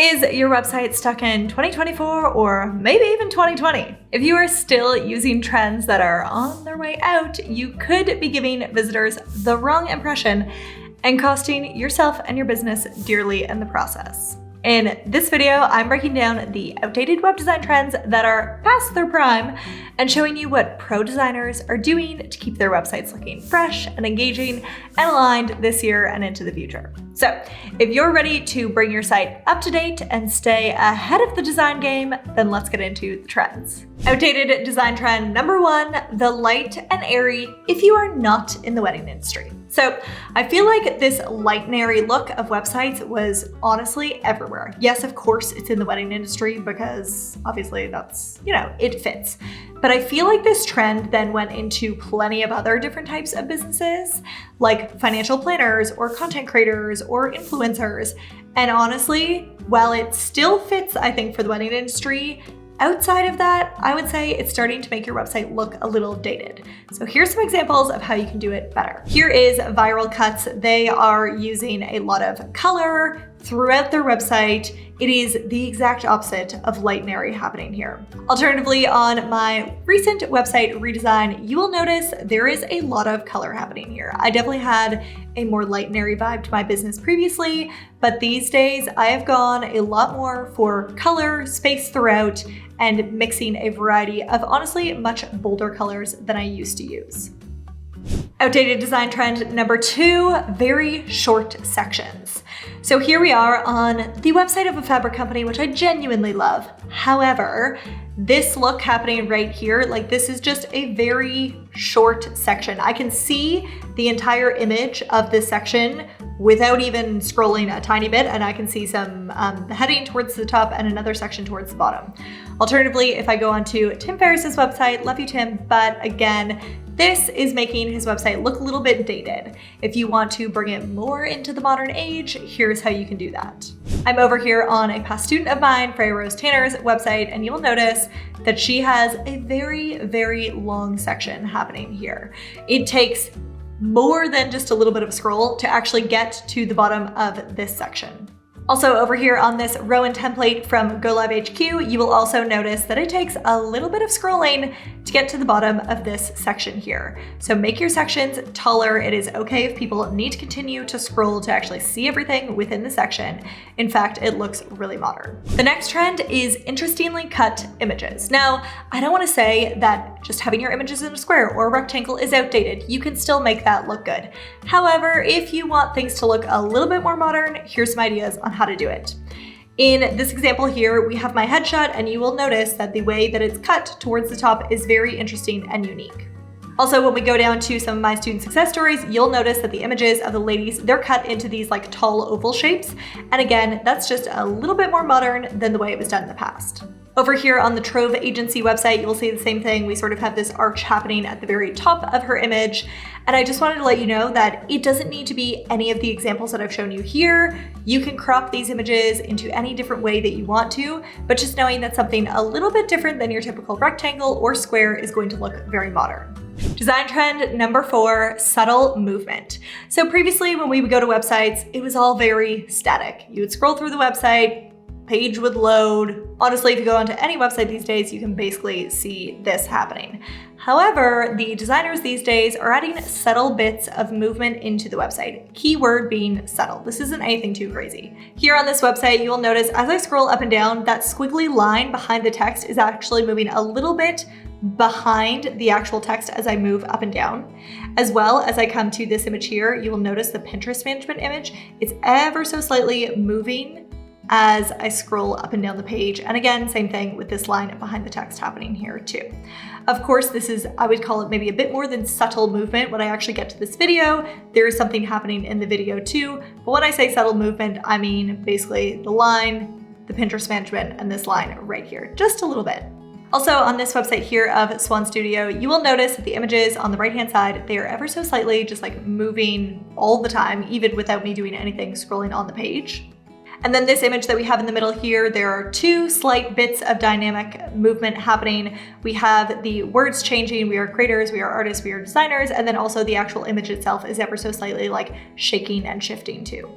Is your website stuck in 2024 or maybe even 2020? If you are still using trends that are on their way out, you could be giving visitors the wrong impression and costing yourself and your business dearly in the process. In this video, I'm breaking down the outdated web design trends that are past their prime and showing you what pro designers are doing to keep their websites looking fresh and engaging and aligned this year and into the future. So if you're ready to bring your site up to date and stay ahead of the design game, then let's get into the trends. Outdated design trend number one, the light and airy if you are not in the wedding industry. So I feel like this light and airy look of websites was honestly everywhere. Yes, of course, it's in the wedding industry because obviously that's, it fits. But I feel like this trend then went into plenty of other different types of businesses, like financial planners or content creators or influencers. And honestly, while it still fits, I think, for the wedding industry, outside of that, I would say it's starting to make your website look a little dated. So here's some examples of how you can do it better. Here is Viral Cuts. They are using a lot of color throughout their website. It is the exact opposite of light and airy happening here. Alternatively, on my recent website redesign, you will notice there is a lot of color happening here. I definitely had a more light and airy vibe to my business previously, but these days I have gone a lot more for color, space throughout, and mixing a variety of honestly much bolder colors than I used to use. Outdated design trend number two, very short sections. So here we are on the website of a fabric company, which I genuinely love. However, this look happening right here, like this is just a very short section. I can see the entire image of this section without even scrolling a tiny bit, and I can see some heading towards the top and another section towards the bottom. Alternatively, if I go onto Tim Ferriss's website, love you Tim, but again, this is making his website look a little bit dated. If you want to bring it more into the modern age, here's how you can do that. I'm over here on a past student of mine, Freya Rose Tanner's website, and you'll notice that she has a very, very long section happening here. It takes more than just a little bit of a scroll to actually get to the bottom of this section. Also over here on this Rowan template from Go Live HQ, you will also notice that it takes a little bit of scrolling to get to the bottom of this section here. So make your sections taller. It is okay if people need to continue to scroll to actually see everything within the section. In fact, it looks really modern. The next trend is interestingly cut images. Now, I don't want to say that just having your images in a square or a rectangle is outdated. You can still make that look good. However, if you want things to look a little bit more modern, here's some ideas on how to do it. In this example here, we have my headshot, and you will notice that the way that it's cut towards the top is very interesting and unique. Also, when we go down to some of my student success stories, you'll notice that the images of the ladies, they're cut into these like tall oval shapes. And again, that's just a little bit more modern than the way it was done in the past. Over here on the Trove Agency website, you will see the same thing. We sort of have this arch happening at the very top of her image. And I just wanted to let you know that it doesn't need to be any of the examples that I've shown you here. You can crop these images into any different way that you want to, but just knowing that something a little bit different than your typical rectangle or square is going to look very modern. Design trend number four, subtle movement. So previously when we would go to websites, it was all very static. You would scroll through the website, page would load. Honestly, if you go onto any website these days, you can basically see this happening. However, the designers these days are adding subtle bits of movement into the website. Keyword being subtle. This isn't anything too crazy. Here on this website, you will notice as I scroll up and down, that squiggly line behind the text is actually moving a little bit behind the actual text as I move up and down. As well as I come to this image here, you will notice the Pinterest management image. It's ever so slightly moving as I scroll up and down the page. And again, same thing with this line behind the text happening here too. Of course, this is, I would call it maybe a bit more than subtle movement. When I actually get to this video, there is something happening in the video too. But when I say subtle movement, I mean basically the line, the Pinterest management, and this line right here, just a little bit. Also on this website here of Swan Studio, you will notice that the images on the right-hand side, they are ever so slightly just like moving all the time, even without me doing anything scrolling on the page. And then this image that we have in the middle here, there are two slight bits of dynamic movement happening. We have the words changing, we are creators, we are artists, we are designers, and then also the actual image itself is ever so slightly like shaking and shifting too.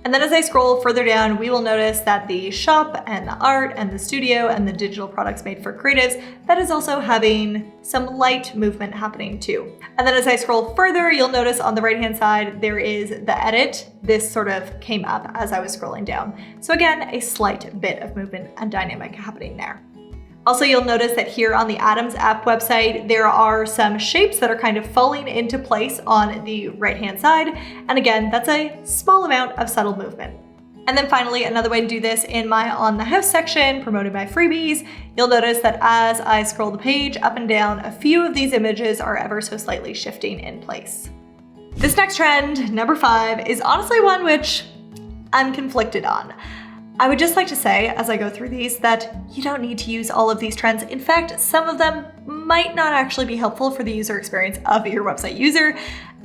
And then as I scroll further down, we will notice that the shop and the art and the studio and the digital products made for creatives, that is also having some light movement happening too. And then as I scroll further, you'll notice on the right-hand side, there is the edit. This sort of came up as I was scrolling down. So again, a slight bit of movement and dynamic happening there. Also, you'll notice that here on the Atoms app website, there are some shapes that are kind of falling into place on the right-hand side. And again, that's a small amount of subtle movement. And then finally, another way to do this in my On the House section, promoting my freebies, you'll notice that as I scroll the page up and down, a few of these images are ever so slightly shifting in place. This next trend, number 5, is honestly one which I'm conflicted on. I would just like to say, as I go through these, that you don't need to use all of these trends. In fact, some of them might not actually be helpful for the user experience of your website user.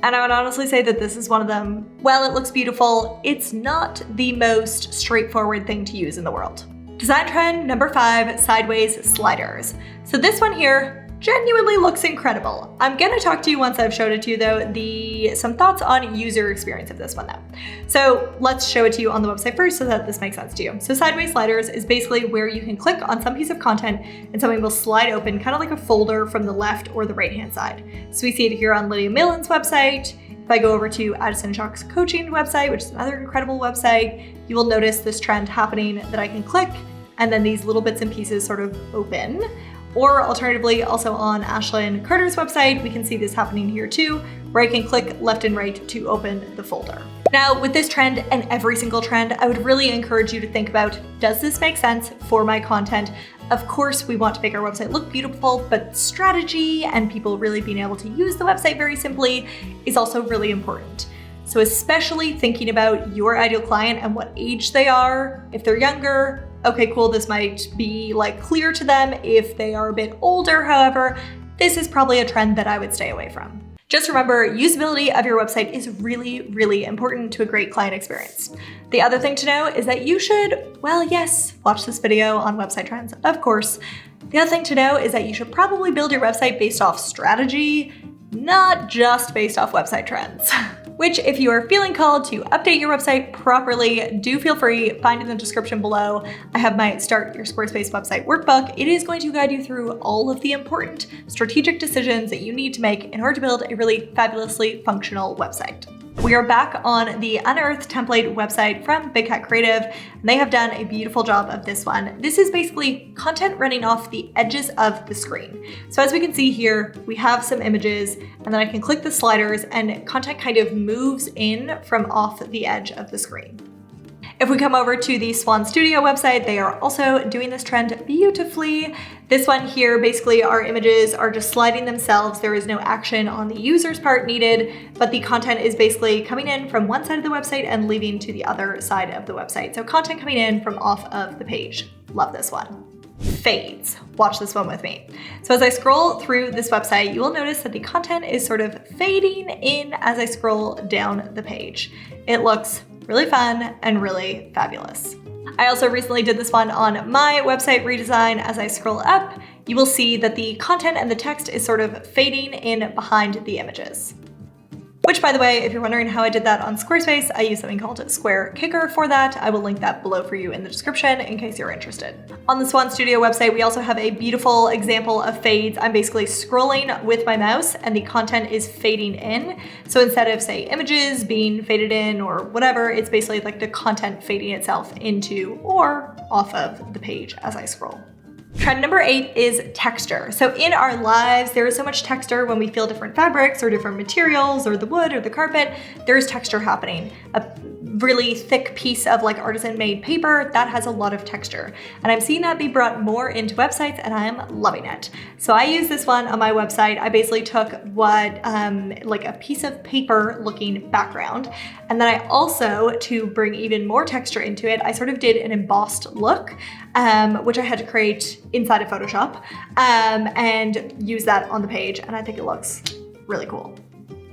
And I would honestly say that this is one of them. While it looks beautiful, it's not the most straightforward thing to use in the world. Design trend number 5, sideways sliders. So this one here genuinely looks incredible. I'm gonna talk to you once I've showed it to you though, some thoughts on user experience of this one though. So let's show it to you on the website first so that this makes sense to you. So sideways sliders is basically where you can click on some piece of content and something will slide open kind of like a folder from the left or the right hand side. So we see it here on Lydia Millen's website. If I go over to Addison Shock's coaching website, which is another incredible website, you will notice this trend happening that I can click and then these little bits and pieces sort of open. Or alternatively, also on Ashlyn Carter's website, we can see this happening here too, where I can click left and right to open the folder. Now, with this trend and every single trend, I would really encourage you to think about, does this make sense for my content? Of course, we want to make our website look beautiful, but strategy and people really being able to use the website very simply is also really important. So especially thinking about your ideal client and what age they are. If they're younger, okay, cool, this might be clear to them. If they are a bit older, however, this is probably a trend that I would stay away from. Just remember, usability of your website is really, really important to a great client experience. The other thing to know is that you should, well, yes, watch this video on website trends, of course. The other thing to know is that you should probably build your website based off strategy, not just based off website trends. Which, if you are feeling called to update your website properly, do feel free, find in the description below. I have my Start Your Squarespace Website workbook. It is going to guide you through all of the important strategic decisions that you need to make in order to build a really fabulously functional website. We are back on the Unearthed template website from Big Cat Creative, and they have done a beautiful job of this one. This is basically content running off the edges of the screen. So as we can see here, we have some images, and then I can click the sliders and content kind of moves in from off the edge of the screen. If we come over to the Swan Studio website, they are also doing this trend beautifully. This one here, basically our images are just sliding themselves. There is no action on the user's part needed, but the content is basically coming in from one side of the website and leaving to the other side of the website. So content coming in from off of the page. Love this one. Fades. Watch this one with me. So as I scroll through this website, you will notice that the content is sort of fading in as I scroll down the page. It looks really fun and really fabulous. I also recently did this one on my website redesign. As I scroll up, you will see that the content and the text is sort of fading in behind the images. Which, by the way, if you're wondering how I did that on Squarespace, I use something called Square Kicker for that. I will link that below for you in the description in case you're interested. On the Swan Studio website, we also have a beautiful example of fades. I'm basically scrolling with my mouse and the content is fading in. So instead of, say, images being faded in or whatever, it's basically like the content fading itself into or off of the page as I scroll. Trend number 8 is texture. So in our lives, there is so much texture when we feel different fabrics or different materials or the wood or the carpet. There's texture happening. A really thick piece of artisan made paper that has a lot of texture. And I'm seeing that be brought more into websites and I'm loving it. So I use this one on my website. I basically took a piece of paper looking background. And then I also, to bring even more texture into it, I sort of did an embossed look, which I had to create inside of Photoshop and use that on the page. And I think it looks really cool.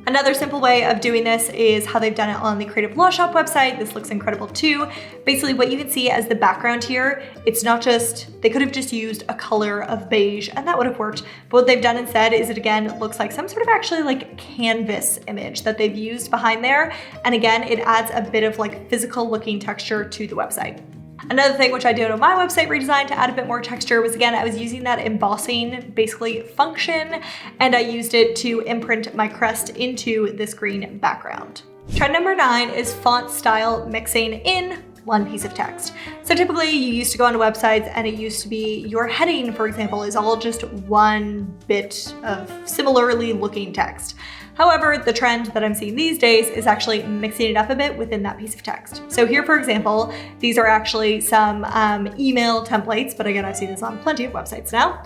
Another simple way of doing this is how they've done it on the Creative Law Shop website. This looks incredible too. Basically what you can see as the background here, it's not just, they could have just used a color of beige and that would have worked. But what they've done instead is it again looks like some sort of actually like canvas image that they've used behind there. And again, it adds a bit of like physical looking texture to the website. Another thing which I did on my website redesign to add a bit more texture was, again, I was using that embossing basically function, and I used it to imprint my crest into this green background. Trend number 9 is font style mixing in one piece of text. So typically you used to go onto websites and it used to be your heading, for example, is all just one bit of similarly looking text. However, the trend that I'm seeing these days is actually mixing it up a bit within that piece of text. So here, for example, these are actually some email templates, but again, I've seen this on plenty of websites now.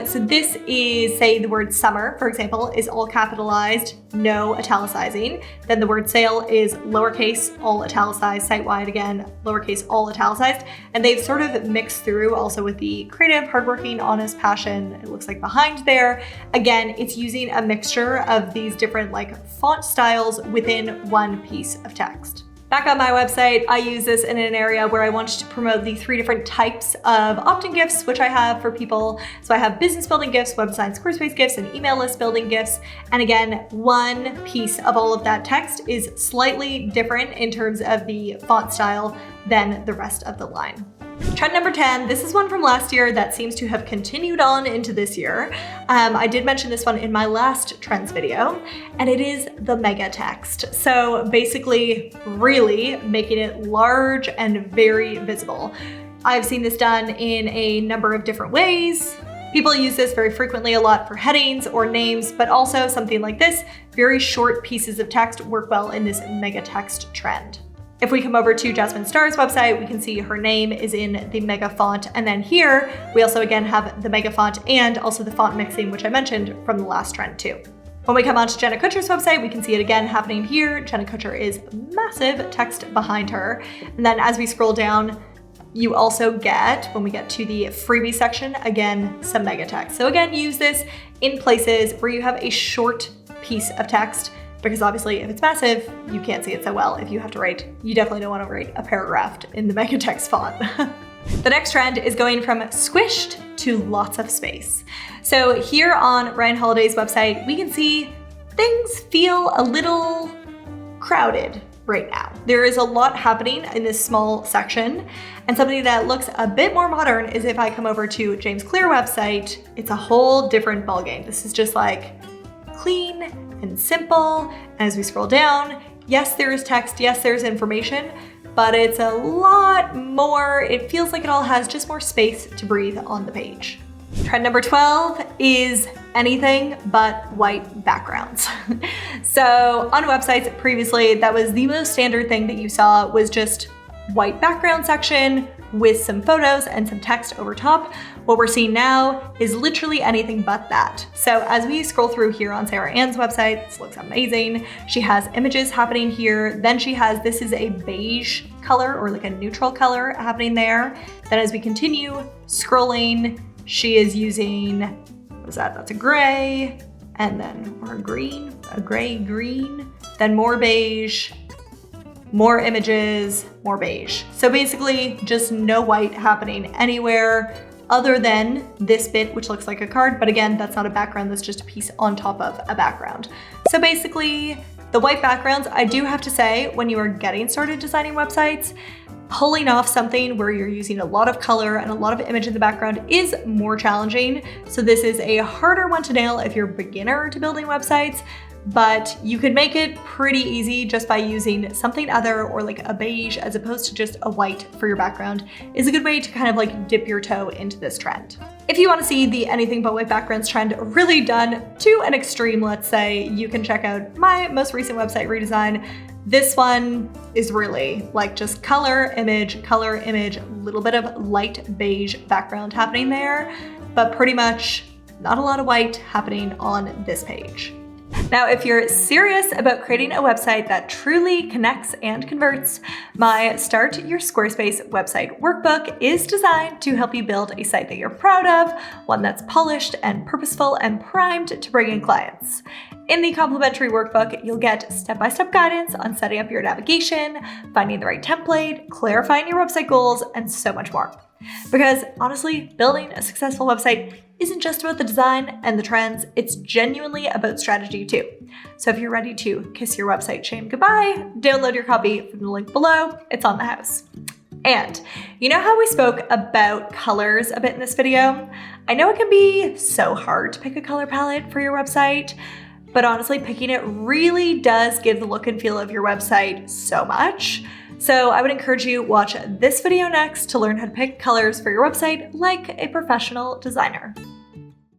So this is, say, the word summer, for example, is all capitalized, no italicizing. Then the word sale is lowercase, all italicized, site-wide again, lowercase, all italicized. And they've sort of mixed through also with the creative, hardworking, honest, passion, it looks like behind there. Again, it's using a mixture of these different like font styles within one piece of text. Back on my website, I use this in an area where I wanted to promote the 3 different types of opt-in gifts, which I have for people. So I have business building gifts, web design Squarespace gifts, and email list building gifts. And again, one piece of all of that text is slightly different in terms of the font style than the rest of the line. Trend number 10, this is one from last year that seems to have continued on into this year. I did mention this one in my last trends video, and it is the mega text. So basically really making it large and very visible. I've seen this done in a number of different ways. People use this very frequently a lot for headings or names, but also something like this, very short pieces of text work well in this mega text trend. If we come over to Jasmine Starr's website, we can see her name is in the mega font. And then here, we also again have the mega font and also the font mixing, which I mentioned from the last trend too. When we come on to Jenna Kutcher's website, we can see it again happening here. Jenna Kutcher is massive text behind her. And then as we scroll down, you also get, when we get to the freebie section, again, some mega text. So again, use this in places where you have a short piece of text, because obviously if it's massive, you can't see it so well. If you have to write, you definitely don't want to write a paragraph in the mega text font. The next trend is going from squished to lots of space. So here on Ryan Holiday's website, we can see things feel a little crowded right now. There is a lot happening in this small section, and something that looks a bit more modern is if I come over to James Clear website, it's a whole different ballgame. This is just like clean and simple. As we scroll down, yes, there is text, yes, there's information, but it's a lot more, it feels like it all has just more space to breathe on the page. Trend number 12 is anything but white backgrounds. So on websites previously, that was the most standard thing that you saw was just white background section with some photos and some text over top. What we're seeing now is literally anything but that. So as we scroll through here on Sarah Ann's website, this looks amazing. She has images happening here. Then she has, this is a beige color or like a neutral color happening there. Then as we continue scrolling, she is using, what is that? That's a gray, and then, or a green, a gray green, then more beige, more images, more beige. So basically just no white happening anywhere other than this bit, which looks like a card. But again, that's not a background, that's just a piece on top of a background. So basically the white backgrounds, I do have to say, when you are getting started designing websites, pulling off something where you're using a lot of color and a lot of image in the background is more challenging. So this is a harder one to nail if you're a beginner to building websites, but you could make it pretty easy just by using something other or like a beige as opposed to just a white for your background is a good way to kind of like dip your toe into this trend. If you want to see the anything but white backgrounds trend really done to an extreme, let's say, you can check out my most recent website redesign. This one is really like just color, image, a little bit of light beige background happening there, but pretty much not a lot of white happening on this page. Now, if you're serious about creating a website that truly connects and converts, my Start Your Squarespace website workbook is designed to help you build a site that you're proud of, one that's polished and purposeful and primed to bring in clients. In the complimentary workbook, you'll get step-by-step guidance on setting up your navigation, finding the right template, clarifying your website goals, and so much more. Because honestly, building a successful website isn't just about the design and the trends, it's genuinely about strategy too. So if you're ready to kiss your website shame goodbye, download your copy from the link below, it's on the house. And you know how we spoke about colors a bit in this video? I know it can be so hard to pick a color palette for your website, but honestly, picking it really does give the look and feel of your website so much. So I would encourage you to watch this video next to learn how to pick colors for your website like a professional designer.